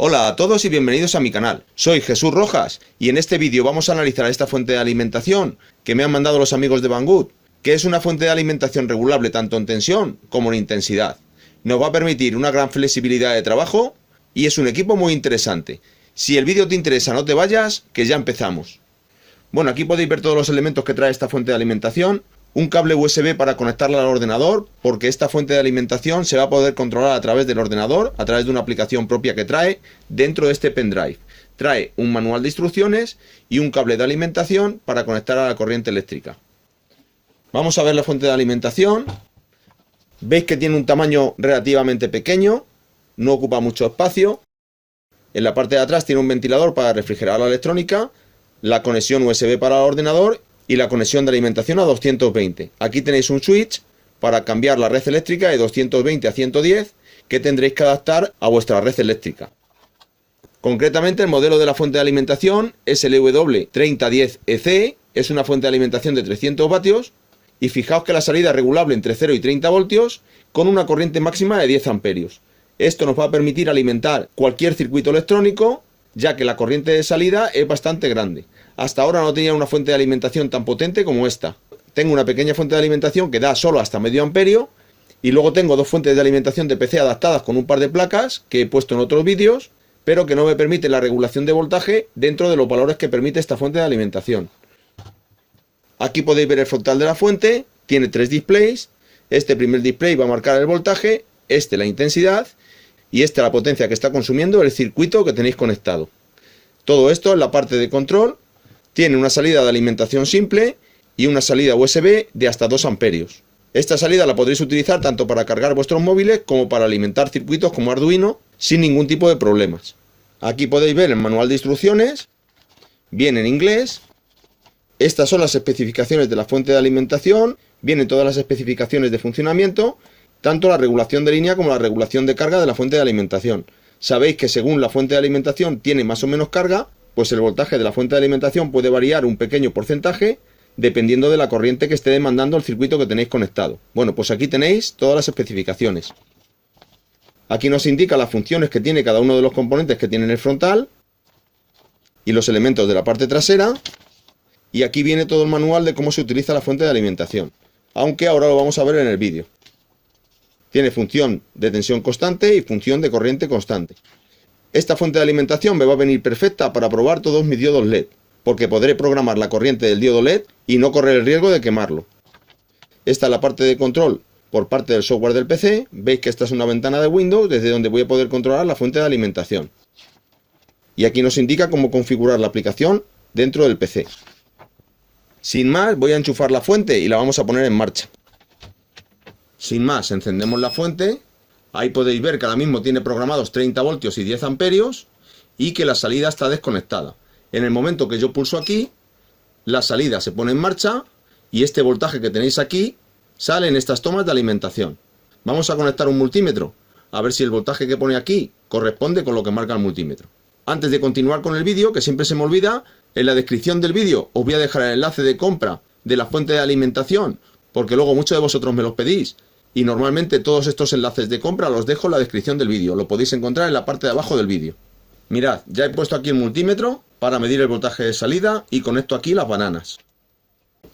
Hola a todos y bienvenidos a mi canal. Soy Jesús Rojas y en este vídeo vamos a analizar esta fuente de alimentación que me han mandado los amigos de Banggood, que es una fuente de alimentación regulable tanto en tensión como en intensidad. Nos va a permitir una gran flexibilidad de trabajo y es un equipo muy interesante. Si el vídeo te interesa, no te vayas, que ya empezamos. Bueno, aquí podéis ver todos los elementos que trae esta fuente de alimentación. Un cable USB para conectarla al ordenador, porque esta fuente de alimentación se va a poder controlar a través del ordenador, a través de una aplicación propia que trae dentro de este pendrive. Trae un manual de instrucciones y un cable de alimentación para conectar a la corriente eléctrica. Vamos a ver la fuente de alimentación. Veis que tiene un tamaño relativamente pequeño, no ocupa mucho espacio. En la parte de atrás tiene un ventilador para refrigerar la electrónica, la conexión USB para el ordenador y la conexión de alimentación a 220. Aquí tenéis un switch para cambiar la red eléctrica de 220 a 110 que tendréis que adaptar a vuestra red eléctrica. Concretamente el modelo de la fuente de alimentación es el EW3010EC, es una fuente de alimentación de 300 vatios y fijaos que la salida es regulable entre 0 y 30 voltios con una corriente máxima de 10 amperios. Esto nos va a permitir alimentar cualquier circuito electrónico, ya que la corriente de salida es bastante grande. Hasta ahora no tenía una fuente de alimentación tan potente como esta. Tengo una pequeña fuente de alimentación que da solo hasta medio amperio y luego tengo dos fuentes de alimentación de PC adaptadas con un par de placas que he puesto en otros vídeos, pero que no me permiten la regulación de voltaje dentro de los valores que permite esta fuente de alimentación. Aquí podéis ver el frontal de la fuente, tiene tres displays. Este primer display va a marcar el voltaje, este la intensidad y esta la potencia que está consumiendo el circuito que tenéis conectado. Todo esto en la parte de control. Tiene una salida de alimentación simple y una salida USB de hasta 2 amperios. Esta salida la podréis utilizar tanto para cargar vuestros móviles como para alimentar circuitos como Arduino sin ningún tipo de problemas. Aquí podéis ver el manual de instrucciones, viene en inglés. Estas son las especificaciones de la fuente de alimentación, vienen todas las especificaciones de funcionamiento, tanto la regulación de línea como la regulación de carga de la fuente de alimentación. Sabéis que según la fuente de alimentación tiene más o menos carga, pues el voltaje de la fuente de alimentación puede variar un pequeño porcentaje dependiendo de la corriente que esté demandando el circuito que tenéis conectado. Bueno, pues aquí tenéis todas las especificaciones. Aquí nos indica las funciones que tiene cada uno de los componentes que tiene en el frontal y los elementos de la parte trasera. Y aquí viene todo el manual de cómo se utiliza la fuente de alimentación, aunque ahora lo vamos a ver en el vídeo. Tiene función de tensión constante y función de corriente constante. Esta fuente de alimentación me va a venir perfecta para probar todos mis diodos LED, porque podré programar la corriente del diodo LED y no correr el riesgo de quemarlo. Esta es la parte de control por parte del software del PC. Veis que esta es una ventana de Windows desde donde voy a poder controlar la fuente de alimentación. Y aquí nos indica cómo configurar la aplicación dentro del PC. Sin más, voy a enchufar la fuente y la vamos a poner en marcha. Sin más, encendemos la fuente. Ahí podéis ver que ahora mismo tiene programados 30 voltios y 10 amperios y que la salida está desconectada. En el momento que yo pulso aquí, la salida se pone en marcha y este voltaje que tenéis aquí sale en estas tomas de alimentación. Vamos a conectar un multímetro, a ver si el voltaje que pone aquí corresponde con lo que marca el multímetro. Antes de continuar con el vídeo, que siempre se me olvida, en la descripción del vídeo os voy a dejar el enlace de compra de la fuente de alimentación, porque luego muchos de vosotros me los pedís. Y normalmente todos estos enlaces de compra los dejo en la descripción del vídeo. Lo podéis encontrar en la parte de abajo del vídeo. Mirad, ya he puesto aquí el multímetro para medir el voltaje de salida y conecto aquí las bananas.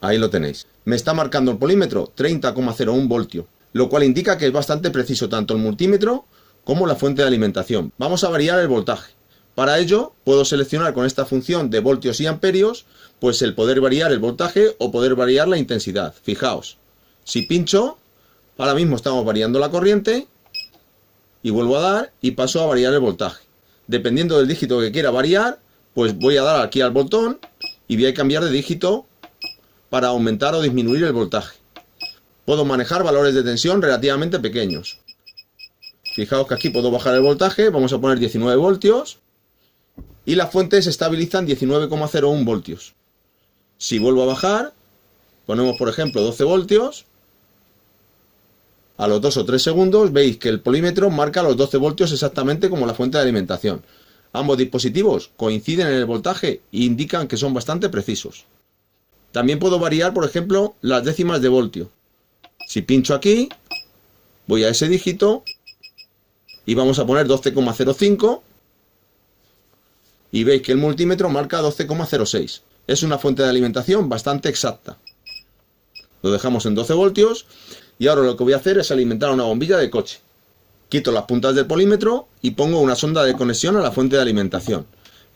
Ahí lo tenéis. Me está marcando el polímetro 30,01 voltios, lo cual indica que es bastante preciso tanto el multímetro como la fuente de alimentación. Vamos a variar el voltaje. Para ello puedo seleccionar con esta función de voltios y amperios, pues el poder variar el voltaje o poder variar la intensidad. Fijaos, si pincho, ahora mismo estamos variando la corriente y vuelvo a dar y paso a variar el voltaje. Dependiendo del dígito que quiera variar, pues voy a dar aquí al botón y voy a cambiar de dígito para aumentar o disminuir el voltaje. Puedo manejar valores de tensión relativamente pequeños. Fijaos que aquí puedo bajar el voltaje, vamos a poner 19 voltios y la fuente se estabiliza en 19,01 voltios. Si vuelvo a bajar, ponemos por ejemplo 12 voltios. A los 2 o 3 segundos veis que el polímetro marca los 12 voltios exactamente como la fuente de alimentación. Ambos dispositivos coinciden en el voltaje e indican que son bastante precisos. También puedo variar, por ejemplo, las décimas de voltio. Si pincho aquí, voy a ese dígito y vamos a poner 12,05 y veis que el multímetro marca 12,06. Es una fuente de alimentación bastante exacta. Lo dejamos en 12 voltios y ahora lo que voy a hacer es alimentar a una bombilla de coche. Quito las puntas del polímetro y pongo una sonda de conexión a la fuente de alimentación.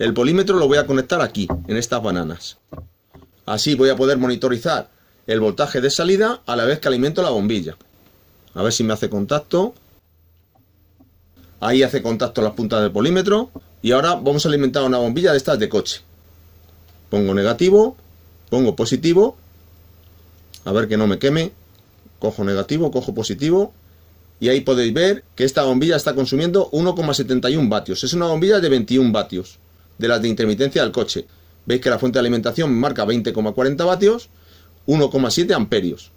El polímetro lo voy a conectar aquí, en estas bananas. Así voy a poder monitorizar el voltaje de salida a la vez que alimento la bombilla. A ver si me hace contacto. Ahí hace contacto las puntas del polímetro. Y ahora vamos a alimentar una bombilla de estas de coche. Pongo negativo, pongo positivo. A ver que no me queme. Cojo negativo, cojo positivo. Y ahí podéis ver que esta bombilla está consumiendo 1,71 vatios. Es una bombilla de 21 vatios, de las de intermitencia del coche. Veis que la fuente de alimentación marca 20,40 vatios, 1,7 amperios.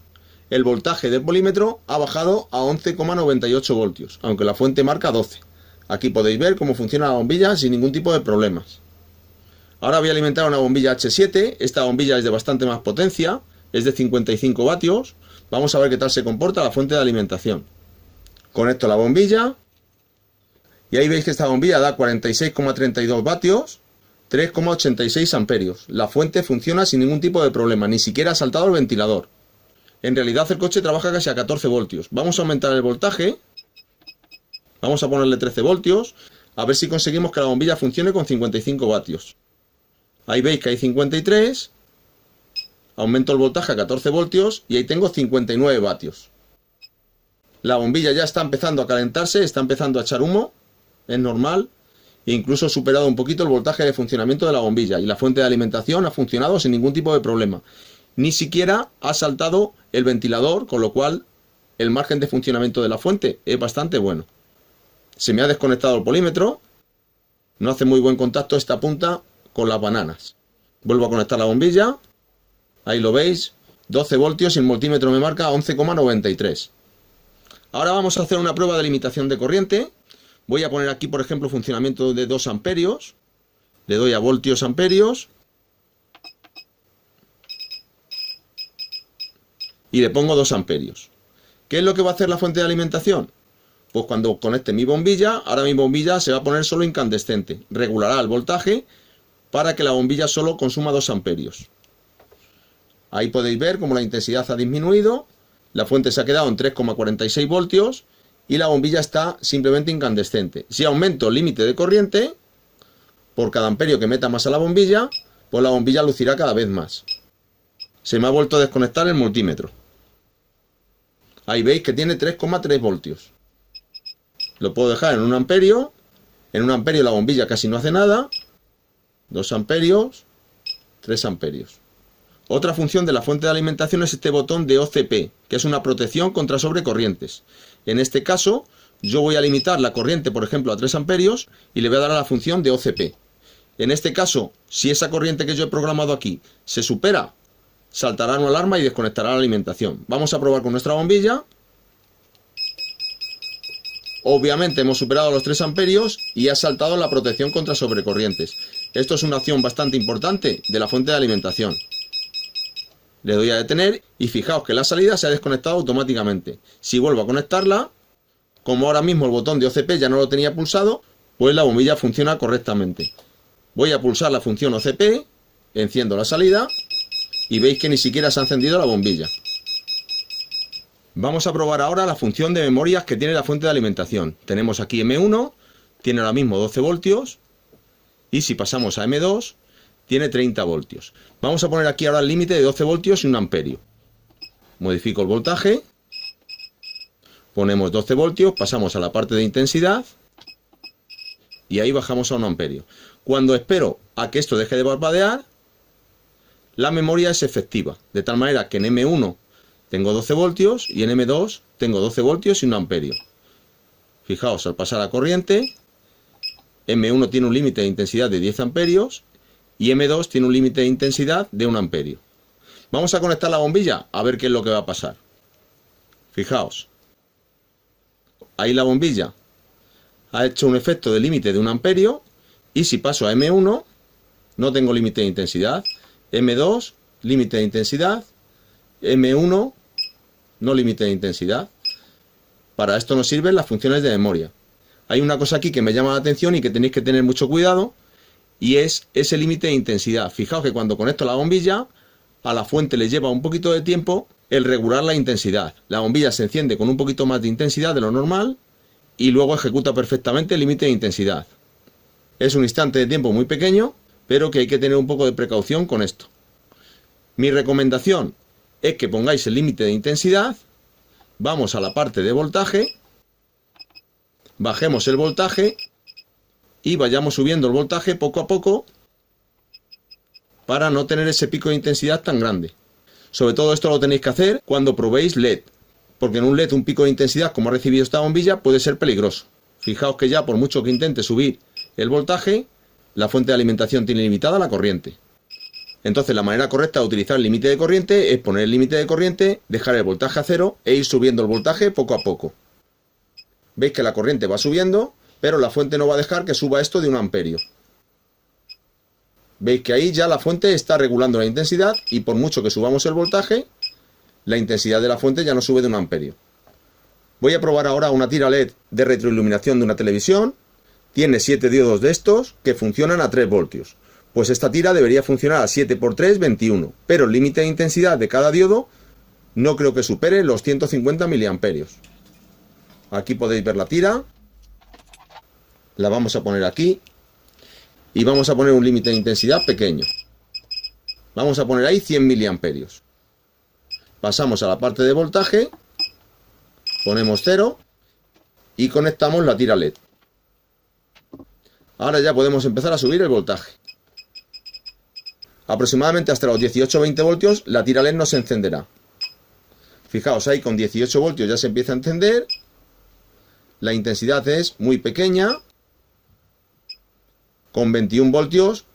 El voltaje del polímetro ha bajado a 11,98 voltios, aunque la fuente marca 12. Aquí podéis ver cómo funciona la bombilla sin ningún tipo de problemas. Ahora voy a alimentar una bombilla H7. Esta bombilla es de bastante más potencia, es de 55 vatios. Vamos a ver qué tal se comporta la fuente de alimentación. Conecto la bombilla y ahí veis que esta bombilla da 46,32 vatios, 3,86 amperios. La fuente funciona sin ningún tipo de problema, ni siquiera ha saltado el ventilador. En realidad el coche trabaja casi a 14 voltios. Vamos a aumentar el voltaje. Vamos a ponerle 13 voltios. A ver si conseguimos que la bombilla funcione con 55 vatios. Ahí veis que hay 53. Aumento el voltaje a 14 voltios y ahí tengo 59 vatios. La bombilla ya está empezando a calentarse, está empezando a echar humo. Es normal. E incluso he superado un poquito el voltaje de funcionamiento de la bombilla. Y la fuente de alimentación ha funcionado sin ningún tipo de problema. Ni siquiera ha saltado el ventilador, con lo cual el margen de funcionamiento de la fuente es bastante bueno. Se me ha desconectado el polímetro. No hace muy buen contacto esta punta con las bananas. Vuelvo a conectar la bombilla. Ahí lo veis. 12 voltios y el multímetro me marca 11,93. Ahora vamos a hacer una prueba de limitación de corriente. Voy a poner aquí, por ejemplo, funcionamiento de 2 amperios. Le doy a voltios amperios. Y le pongo 2 amperios. ¿Qué es lo que va a hacer la fuente de alimentación? Pues cuando conecte mi bombilla, ahora mi bombilla se va a poner solo incandescente. Regulará el voltaje para que la bombilla solo consuma 2 amperios. Ahí podéis ver cómo la intensidad ha disminuido. La fuente se ha quedado en 3,46 voltios y la bombilla está simplemente incandescente. Si aumento el límite de corriente, por cada amperio que meta más a la bombilla, pues la bombilla lucirá cada vez más. Se me ha vuelto a desconectar el multímetro. Ahí veis que tiene 3,3 voltios. Lo puedo dejar en 1 amperio. En 1 amperio la bombilla casi no hace nada. 2 amperios, 3 amperios. Otra función de la fuente de alimentación es este botón de OCP, que es una protección contra sobrecorrientes. En este caso, yo voy a limitar la corriente, por ejemplo, a 3 amperios y le voy a dar a la función de OCP. En este caso, si esa corriente que yo he programado aquí se supera, saltará una alarma y desconectará la alimentación. Vamos a probar con nuestra bombilla. Obviamente hemos superado los 3 amperios y ha saltado la protección contra sobrecorrientes. Esto es una acción bastante importante de la fuente de alimentación. Le doy a detener y fijaos que la salida se ha desconectado automáticamente. Si vuelvo a conectarla, como ahora mismo el botón de OCP ya no lo tenía pulsado, pues la bombilla funciona correctamente. Voy a pulsar la función OCP, enciendo la salida y veis que ni siquiera se ha encendido la bombilla. Vamos a probar ahora la función de memorias que tiene la fuente de alimentación. Tenemos aquí M1, tiene ahora mismo 12 voltios y si pasamos a M2, tiene 30 voltios. Vamos a poner aquí ahora el límite de 12 voltios y 1 amperio. Modifico el voltaje. Ponemos 12 voltios, pasamos a la parte de intensidad. Y ahí bajamos a 1 amperio. Cuando espero a que esto deje de parpadear, la memoria es efectiva. De tal manera que en M1 tengo 12 voltios y en M2 tengo 12 voltios y 1 amperio. Fijaos, al pasar la corriente, M1 tiene un límite de intensidad de 10 amperios. Y M2 tiene un límite de intensidad de 1 amperio. Vamos a conectar la bombilla a ver qué es lo que va a pasar. Fijaos. Ahí la bombilla ha hecho un efecto de límite de 1 amperio. Y si paso a M1, no tengo límite de intensidad. M2, límite de intensidad. M1, no límite de intensidad. Para esto nos sirven las funciones de memoria. Hay una cosa aquí que me llama la atención y que tenéis que tener mucho cuidado. y es ese límite de intensidad. Fijaos que cuando conecto la bombilla, a la fuente le lleva un poquito de tiempo el regular la intensidad. La bombilla se enciende con un poquito más de intensidad de lo normal y luego ejecuta perfectamente el límite de intensidad. Es un instante de tiempo muy pequeño, pero que hay que tener un poco de precaución con esto. Mi recomendación es que pongáis el límite de intensidad, vamos a la parte de voltaje, bajemos el voltaje y vayamos subiendo el voltaje poco a poco para no tener ese pico de intensidad tan grande. Sobre todo esto lo tenéis que hacer cuando probéis LED, porque en un LED un pico de intensidad como ha recibido esta bombilla puede ser peligroso. Fijaos que ya por mucho que intente subir el voltaje, la fuente de alimentación tiene limitada la corriente. Entonces la manera correcta de utilizar el límite de corriente es poner el límite de corriente, dejar el voltaje a cero e ir subiendo el voltaje poco a poco. Veis que la corriente va subiendo, pero la fuente no va a dejar que suba esto de 1 amperio. Veis que ahí ya la fuente está regulando la intensidad y por mucho que subamos el voltaje, la intensidad de la fuente ya no sube de 1 amperio. Voy a probar ahora una tira LED de retroiluminación de una televisión. Tiene 7 diodos de estos que funcionan a 3 voltios. Pues esta tira debería funcionar a 7 por 3, 21. Pero el límite de intensidad de cada diodo no creo que supere los 150 miliamperios. Aquí podéis ver la tira. La vamos a poner aquí. Y vamos a poner un límite de intensidad pequeño. Vamos a poner ahí 100 miliamperios. Pasamos a la parte de voltaje. Ponemos 0. Y conectamos la tira LED. Ahora ya podemos empezar a subir el voltaje. Aproximadamente hasta los 18-20 voltios la tira LED no se encenderá. Fijaos, ahí con 18 voltios ya se empieza a encender. La intensidad es muy pequeña. Con 21 voltios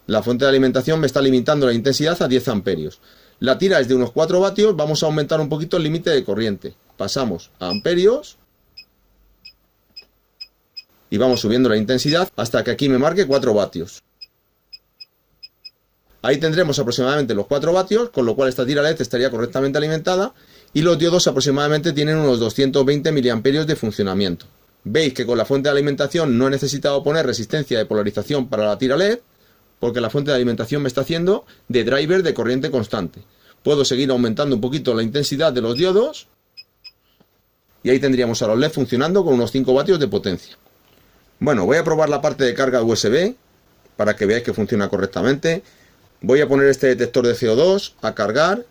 la fuente de alimentación me está limitando la intensidad a 10 amperios. La tira es de unos 4 vatios, vamos a aumentar un poquito el límite de corriente. Pasamos a amperios. Y vamos subiendo la intensidad hasta que aquí me marque 4 vatios. Ahí tendremos aproximadamente los 4 vatios, con lo cual esta tira LED estaría correctamente alimentada y los diodos aproximadamente tienen unos 220 miliamperios de funcionamiento. Veis que con la fuente de alimentación no he necesitado poner resistencia de polarización para la tira LED, porque la fuente de alimentación me está haciendo de driver de corriente constante. Puedo seguir aumentando un poquito la intensidad de los diodos y ahí tendríamos a los LED funcionando con unos 5 vatios de potencia. Bueno, voy a probar la parte de carga USB para que veáis que funciona correctamente. Voy a poner este detector de CO2 a cargar,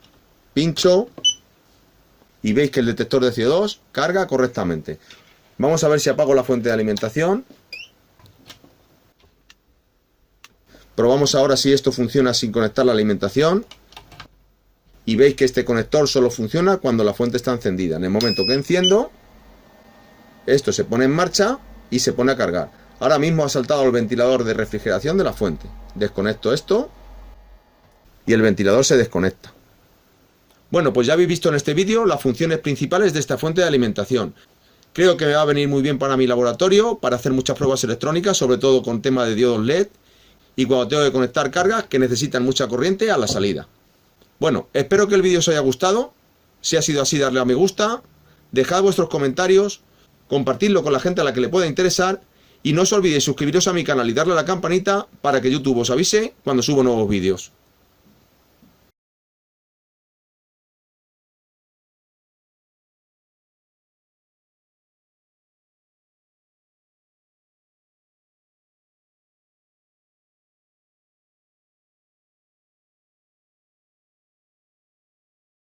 pincho y veis que el detector de CO2 carga correctamente. Vamos a ver si apago la fuente de alimentación. Probamos ahora si esto funciona sin conectar la alimentación. Y veis que este conector solo funciona cuando la fuente está encendida. En el momento que enciendo, esto se pone en marcha y se pone a cargar. Ahora mismo ha saltado el ventilador de refrigeración de la fuente. Desconecto esto y el ventilador se desconecta. Bueno, pues ya habéis visto en este vídeo las funciones principales de esta fuente de alimentación. Creo que me va a venir muy bien para mi laboratorio, para hacer muchas pruebas electrónicas, sobre todo con tema de diodos LED, y cuando tengo que conectar cargas que necesitan mucha corriente a la salida. Bueno, espero que el vídeo os haya gustado. Si ha sido así, darle a me gusta, dejad vuestros comentarios, compartidlo con la gente a la que le pueda interesar, y no os olvidéis suscribiros a mi canal y darle a la campanita para que YouTube os avise cuando subo nuevos vídeos.